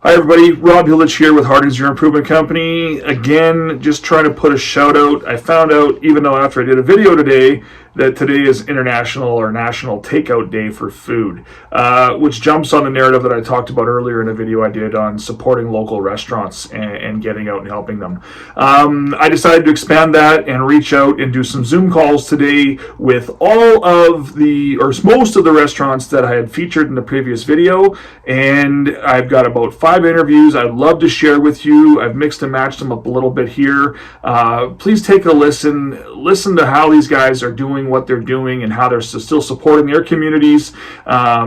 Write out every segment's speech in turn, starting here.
Hi everybody, Rob Hilditch here with Harding's Your Improvement Company. Again, just trying to put a shout out. I found out, even though after I did a video today, that today is International or National Takeout Day for food, which jumps on the narrative that I talked about earlier in a video I did on supporting local restaurants and getting out and helping them. I decided to expand that and reach out and do some Zoom calls today with all of or most of the restaurants that I had featured in the previous video, and I've got about 5 interviews I'd love to share with you. I've mixed and matched them up a little bit here. Please take a listen to how these guys are doing what they're doing and how they're still supporting their communities,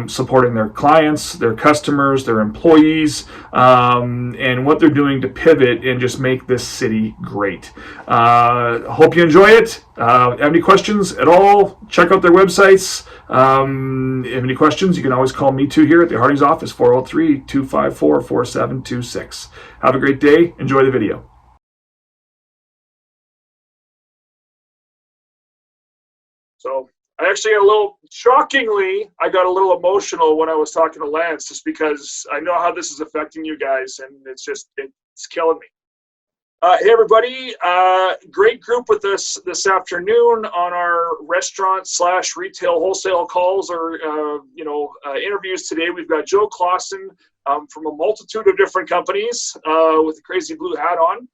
supporting their clients, their customers, their employees, and what they're doing to pivot and just make this city great. Hope you enjoy it. Have any questions at all, check out their websites. If you have any questions, you can always call me too here at the Harding's office, 403-254-4726. Have a great day. Enjoy the video. So I actually shockingly, I got a little emotional when I was talking to Lance, just because I know how this is affecting you guys, and it's killing me. Hey everybody, great group with us this afternoon on our restaurant / retail wholesale calls or interviews today. We've got Joe Klassen from a multitude of different companies with a crazy blue hat on.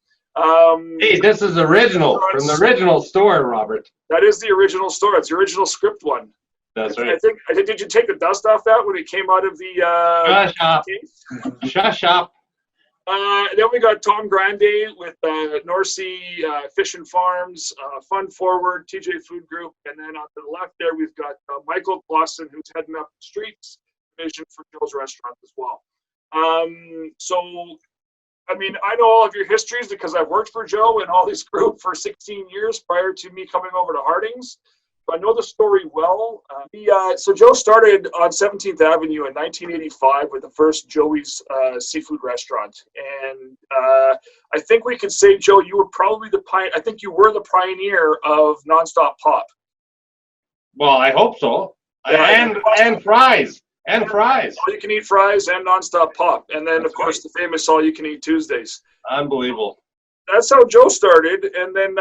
Hey, this is original from the original store, Robert. That is the original store. It's the original script one. That's right. I think. Did you take the dust off that when it came out of the case? Shush up. Then we got Tom Grande with North Sea Fish and Farms, Fun Forward, TJ Food Group, and then on the left there we've got Michael Klassen, who's heading up the streets division for Joe's Restaurant as well. I know all of your histories because I've worked for Joe and all this group for 16 years prior to me coming over to Harding's. I know the story well. So Joe started on 17th Avenue in 1985 with the first Joey's seafood restaurant. And I think we could say, Joe, you were probably the pioneer of nonstop pop. Well, I hope so. Yeah, and fries. And fries. All you can eat fries and nonstop pop. And then, of course, the famous all you can eat Tuesdays. Unbelievable. That's how Joe started. And then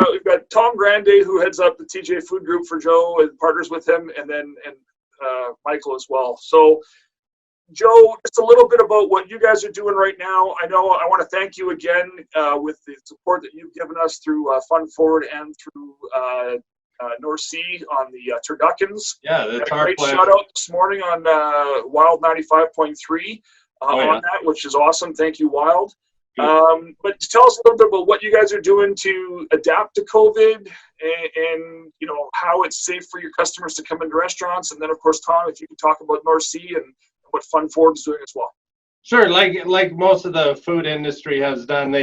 we've got Tom Grande, who heads up the TJ Food Group for Joe and partners with him, and Michael as well. So, Joe, just a little bit about what you guys are doing right now. I want to thank you again with the support that you've given us through Fun Forward and through North Sea on the turduckens. Yeah, that's our great pleasure. Shout out this morning on Wild 95.3 on that, which is awesome. Thank you, Wild. But tell us a little bit about what you guys are doing to adapt to COVID and how it's safe for your customers to come into restaurants. And then, of course, Tom, if you can talk about North Sea and what Fun Forward is doing as well. Sure, like most of the food industry has done,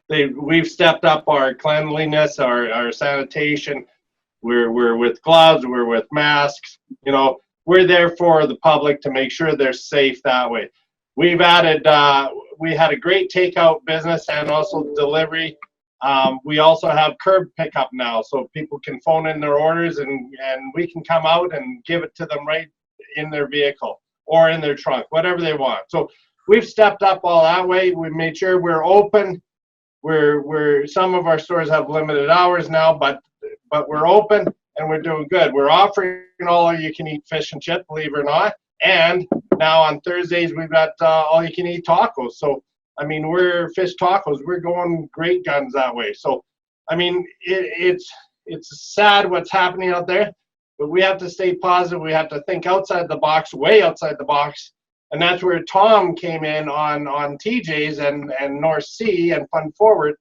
we've stepped up our cleanliness, our sanitation. We're with gloves, we're with masks. We're there for the public to make sure they're safe that way. We've added, we had a great takeout business and also delivery. We also have curb pickup now, so people can phone in their orders and we can come out and give it to them right in their vehicle or in their trunk, whatever they want. So we've stepped up all that way. We made sure we're open. Some of our stores have limited hours now, but we're open and we're doing good. We're offering all-you-can-eat fish and chip, believe it or not. And now on Thursdays, we've got all-you-can-eat tacos. So, we're fish tacos. We're going great guns that way. So, it's sad what's happening out there, but we have to stay positive. We have to think outside the box, way outside the box. And that's where Tom came in on TJ's and North Sea and Fun Forward.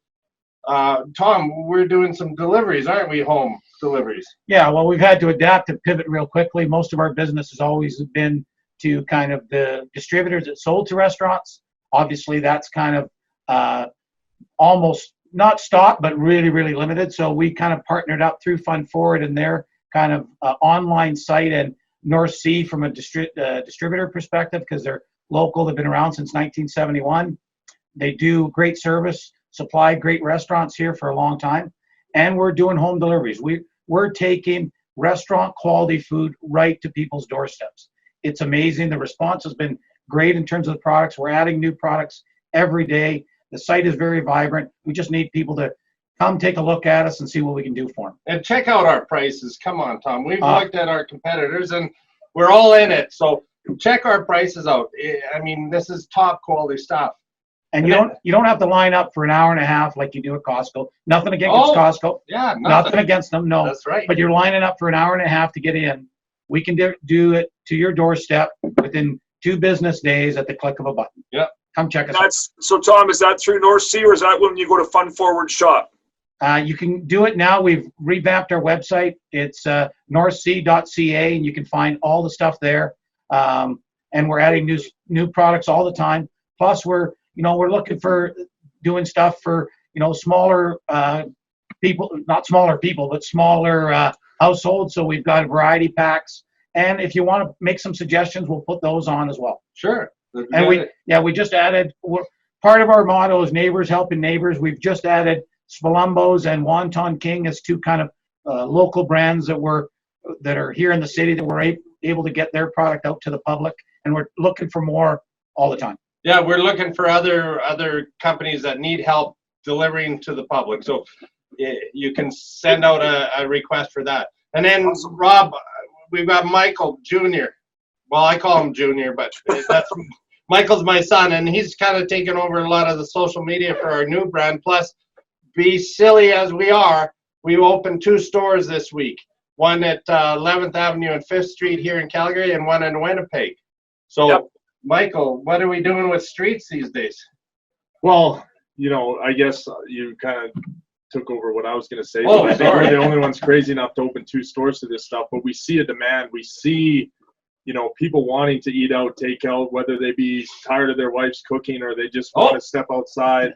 Tom, we're doing some deliveries, aren't we? Home deliveries. Yeah, well, we've had to adapt and pivot real quickly. Most of our business has always been to kind of the distributors that sold to restaurants. Obviously, that's kind of almost not stopped, but really, really limited. So we kind of partnered up through Fun Forward and their kind of online site and North Sea from a distributor perspective because they're local. They've been around since 1971. They do great service, supply great restaurants here for a long time, and we're doing home deliveries. We're taking restaurant quality food right to people's doorsteps. It's amazing. The response has been great in terms of the products. We're adding new products every day. The site is very vibrant. We just need people to come take a look at us and see what we can do for them. And check out our prices. Come on, Tom. We've looked at our competitors and we're all in it. So check our prices out. I mean, this is top quality stuff. And you don't have to line up for an hour and a half like you do at Costco. Nothing against Costco. Yeah, nothing against them. No, that's right. But you're lining up for an hour and a half to get in. We can do it to your doorstep within 2 business days at the click of a button. Yeah. Come check us out. So, Tom, is that through North Sea, or is that when you go to Fun Forward Shop? You can do it now. We've revamped our website. It's northsea.ca, and you can find all the stuff there. And we're adding new products all the time. Plus, we're looking for doing stuff for smaller people, not smaller people, but smaller households. So we've got variety packs. And if you want to make some suggestions, we'll put those on as well. Sure. And we just added, part of our motto is neighbors helping neighbors. We've just added Spalumbos and Wonton King as 2 kind of local brands that are here in the city that we're able to get their product out to the public. And we're looking for more all the time. Yeah, we're looking for other companies that need help delivering to the public. So you can send out a request for that. And then, Rob, we've got Michael Jr. Well, I call him Junior, but Michael's my son, and he's kind of taken over a lot of the social media for our new brand. Plus, be silly as we are, we opened 2 stores this week. One at 11th Avenue and 5th Street here in Calgary, and one in Winnipeg. So, yep. Michael, what are we doing with streets these days? Well, I guess you kind of took over what I was going to say. Oh, I think we're the only ones crazy enough to open 2 stores to this stuff, but we see a demand. We see, people wanting to eat out, take out, whether they be tired of their wife's cooking or they just want to step outside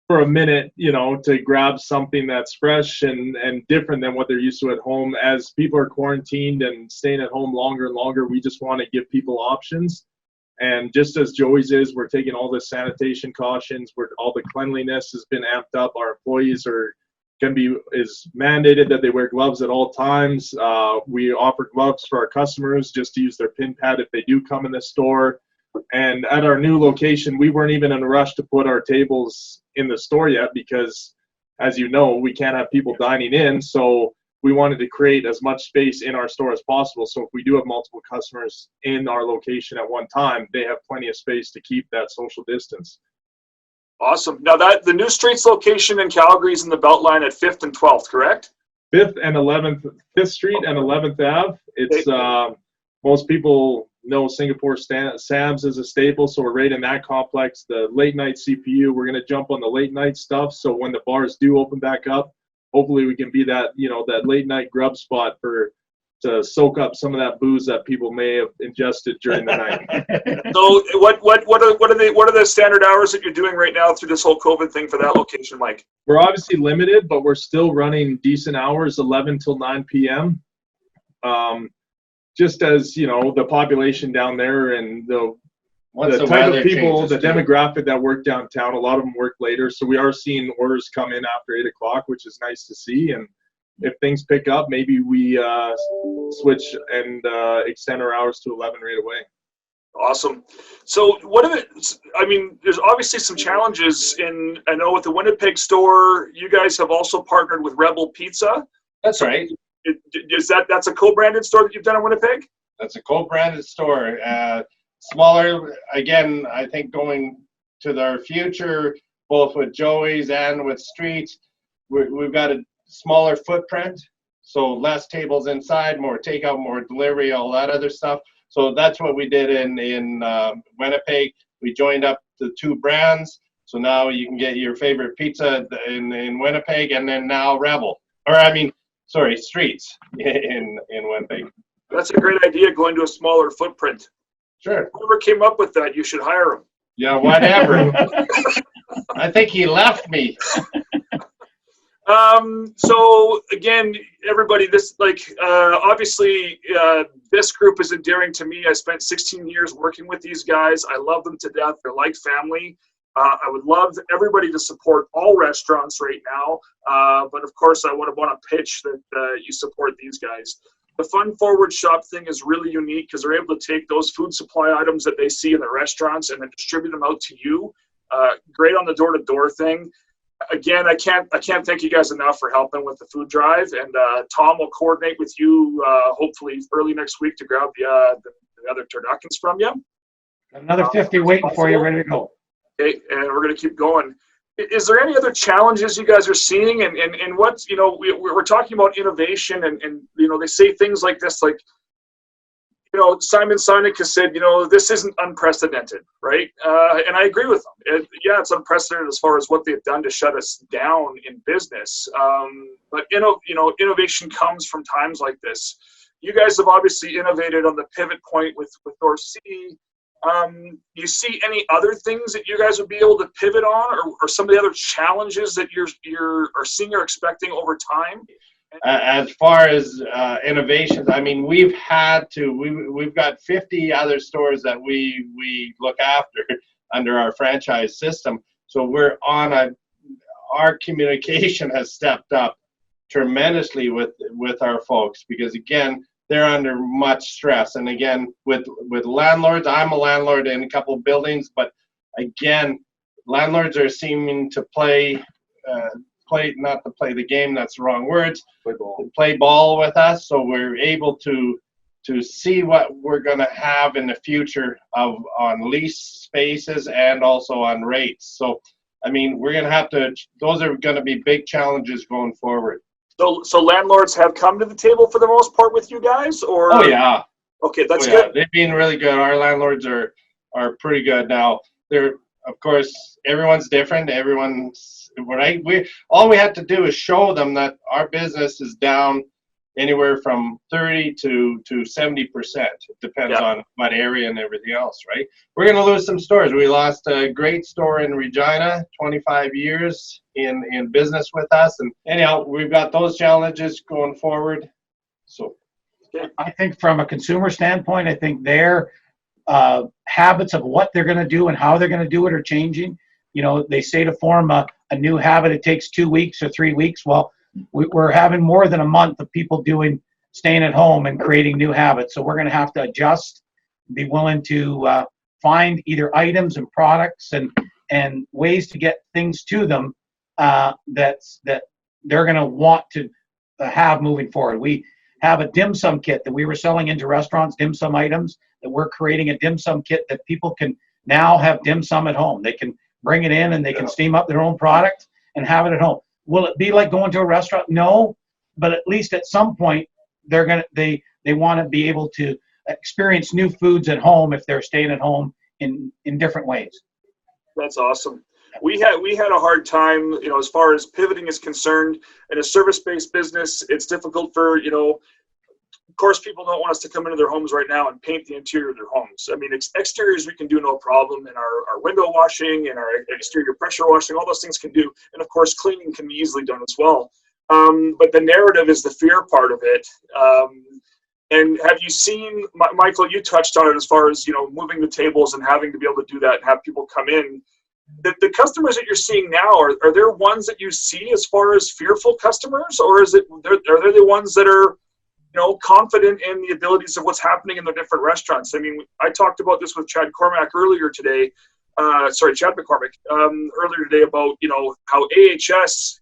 for a minute, to grab something that's fresh and different than what they're used to at home. As people are quarantined and staying at home longer and longer, we just want to give people options. And just as Joey's is, we're taking all the sanitation cautions, all the cleanliness has been amped up. Our employees is mandated that they wear gloves at all times. We offer gloves for our customers just to use their pin pad if they do come in the store. And at our new location, we weren't even in a rush to put our tables in the store yet because, as you know, we can't have people dining in. So we wanted to create as much space in our store as possible. So if we do have multiple customers in our location at one time, they have plenty of space to keep that social distance. Awesome. Now the new streets location in Calgary is in the Beltline at 5th and 12th, correct? 5th and 11th, 5th Street and 11th Ave. It's most people know Singapore Sam's is a staple, so we're right in that complex. The late night CPU, we're going to jump on the late night stuff. So when the bars do open back up, hopefully we can be that, that late night grub spot to soak up some of that booze that people may have ingested during the night. So what are the standard hours that you're doing right now through this whole COVID thing for that location, Mike? We're obviously limited, but we're still running decent hours, 11 till 9 p.m. Just as, the population down there and the type of people, the demographic that work downtown, a lot of them work later. So we are seeing orders come in after 8 o'clock, which is nice to see. And if things pick up, maybe we switch and extend our hours to 11 right away. Awesome. So there's obviously some challenges I know with the Winnipeg store, you guys have also partnered with Rebel Pizza. That's right. That's a co-branded store that you've done in Winnipeg? That's a co-branded store. Smaller, again, I think going to their future, both with Joey's and with Streets, we've got a smaller footprint, so less tables inside, more takeout, more delivery, all that other stuff. So that's what we did in Winnipeg. We joined up the 2 brands, so now you can get your favorite pizza in Winnipeg, and then now Streets in Winnipeg. That's a great idea, going to a smaller footprint. Sure. Whoever came up with that, you should hire him. Yeah, whatever. I think he left me. So again, everybody, obviously, this group is endearing to me. I spent 16 years working with these guys. I love them to death. They're like family. I would love everybody to support all restaurants right now. But of course, I would want to pitch that you support these guys. The Fun Forward Shop thing is really unique because they're able to take those food supply items that they see in the restaurants and then distribute them out to you. Great on the door-to-door thing. Again, I can't thank you guys enough for helping with the food drive. And Tom will coordinate with you hopefully early next week to grab the other turduckens from you. Another 50 waiting for you, ready to go. Okay, and we're going to keep going. Is there any other challenges you guys are seeing? And what's, we're talking about innovation and they say things like this, like, Simon Sinek has said, this isn't unprecedented, right? And I agree with them. It's unprecedented as far as what they've done to shut us down in business. But innovation comes from times like this. You guys have obviously innovated on the pivot point with North Sea. You see any other things that you guys would be able to pivot on, or some of the other challenges that you're seeing or expecting over time? As far as innovations, I mean, we've got 50 other stores that we look after under our franchise system. So we're on our communication has stepped up tremendously with our folks, because again, they're under much stress. And again, with landlords, I'm a landlord in a couple of buildings, but again, landlords are seeming to not to play the game, that's the wrong words, play ball with us. So we're able to see what we're going to have in the future on lease spaces and also on rates. So, I mean, we're going to have to, those are going to be big challenges going forward. So landlords have come to the table for the most part with you guys, or? Oh yeah. Okay, that's good. They've been really good. Our landlords are pretty good now. They're, of course, everyone's different. All we had to do is show them that our business is down anywhere from 30 to 70%. It depends on what area and everything else, right? We're going to lose some stores. We lost a great store in Regina, 25 years in business with us. And anyhow, we've got those challenges going forward. So I think from a consumer standpoint, I think their habits of what they're going to do and how they're going to do it are changing. They say to form a new habit, it takes 2 weeks or 3 weeks. Well, we're having more than a month of people staying at home and creating new habits. So we're going to have to adjust, be willing to find either items and products and ways to get things to them that they're going to want to have moving forward. We have a dim sum kit that we were selling into restaurants, dim sum items, that we're creating a dim sum kit that people can now have dim sum at home. They can bring it in and they can steam up their own product and have it at home. Will it be like going to a restaurant? No, but at least at some point they want to be able to experience new foods at home if they're staying at home in different ways. That's awesome. We had a hard time, as far as pivoting is concerned. In a service-based business, it's difficult for, of course, people don't want us to come into their homes right now and paint the interior of their homes. I mean, exteriors we can do no problem, and our window washing and our exterior pressure washing, all those things can do. And of course, cleaning can be easily done as well. But the narrative is the fear part of it. And have you seen, Michael, you touched on it as far as, moving the tables and having to be able to do that and have people come in. The customers that you're seeing now, are there ones that you see as far as fearful customers, or are they the ones that are, confident in the abilities of what's happening in the different restaurants? I mean, I talked about this with Chad McCormick earlier today about, how AHS,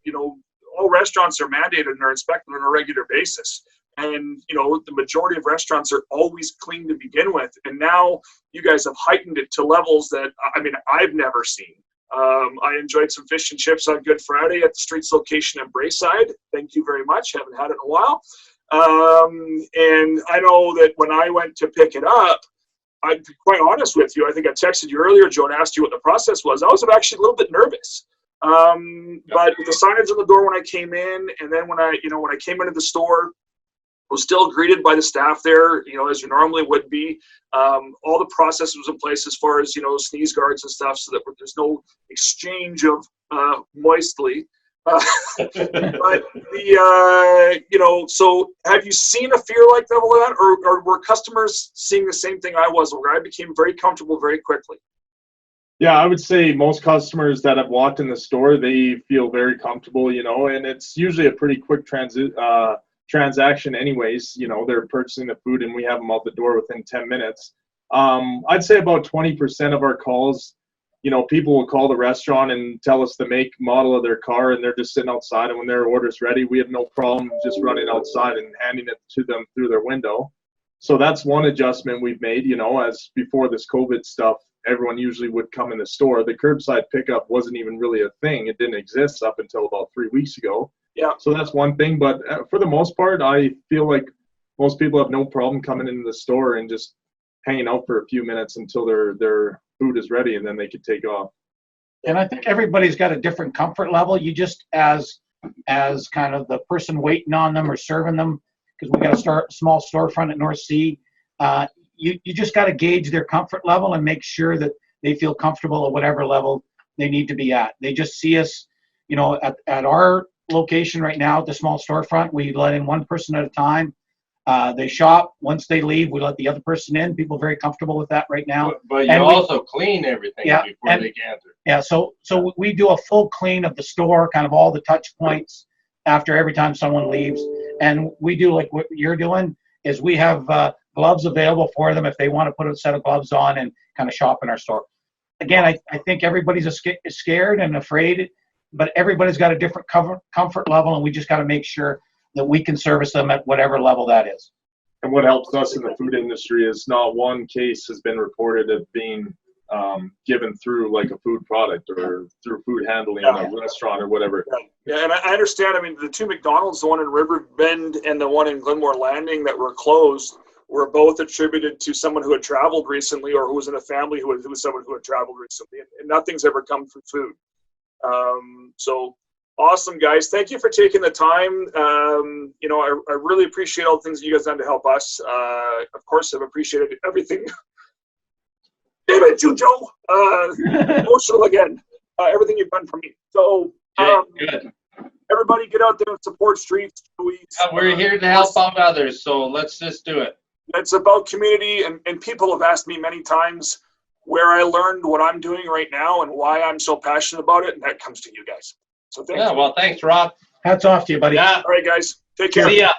all restaurants are mandated and are inspected on a regular basis. And, the majority of restaurants are always clean to begin with. And now you guys have heightened it to levels that, I've never seen. I enjoyed some fish and chips on Good Friday at the Streets location in Braeside. Thank you very much. Haven't had it in a while. And I know that when I went to pick it up, I'll be quite honest with you, I think I texted you earlier, Joe, and asked you what the process was. I was actually a little bit nervous. But with the signage on the door when I came in, and then when I came into the store, I was still greeted by the staff there, as you normally would be. All the process was in place as far as, sneeze guards and stuff, so that there's no exchange of moistly. But so have you seen a fear like level of that, or were customers seeing the same thing I was, where I became very comfortable very quickly? Yeah, I would say most customers that have walked in the store, they feel very comfortable, and it's usually a pretty quick transaction anyways. You know, they're purchasing the food and we have them out the door within 10 minutes. I'd say about 20% of our calls, you know, people will call the restaurant and tell us the make, model of their car, and they're just sitting outside, and when their order's ready, we have no problem just running outside and handing it to them through their window. So that's one adjustment we've made. You know, as before this COVID stuff, everyone usually would come in the store. The curbside pickup wasn't even really a thing. It didn't exist up until about 3 weeks ago. Yeah. So that's one thing. But for the most part, I feel like most people have no problem coming into the store and just hanging out for a few minutes until their food is ready, and then they could take off. And I think everybody's got a different comfort level. You just, as kind of the person waiting on them or serving them, because we got to start a small storefront at North Sea, you just got to gauge their comfort level and make sure that they feel comfortable at whatever level they need to be at. They just see us, you know, at our location right now, at the small storefront, we let in one person at a time. They shop. Once they leave, we let the other person in. People are very comfortable with that right now. But you also clean everything before they can enter. Yeah, so we do a full clean of the store, kind of all the touch points after every time someone leaves. And we do like what you're doing, is we have gloves available for them if they want to put a set of gloves on and kind of shop in our store. Again, I think everybody's scared and afraid, but everybody's got a different comfort level, and we just got to make sure that we can service them at whatever level that is. And what helps us in the food industry is not one case has been reported of being given through like a food product or through food handling in a restaurant or whatever. Yeah, and I understand. I mean, the two McDonald's, the one in Riverbend and the one in Glenmore Landing that were closed, were both attributed to someone who had traveled recently or who was in a family who was someone who had traveled recently. And nothing's ever come from food. So awesome, guys. Thank you for taking the time. You know, I really appreciate all the things that you guys done to help us. Of course, I've appreciated everything. Damn it, you, Joe. Emotional again. Everything you've done for me. So, Good. everybody get out there and support streets. We're here to help out others, so let's just do it. It's about community, and people have asked me many times where I learned what I'm doing right now and why I'm so passionate about it, and that comes to you guys. So thank you. Well, thanks, Rob. Hats off to you, buddy. Yeah. All right, guys. Take care. See ya.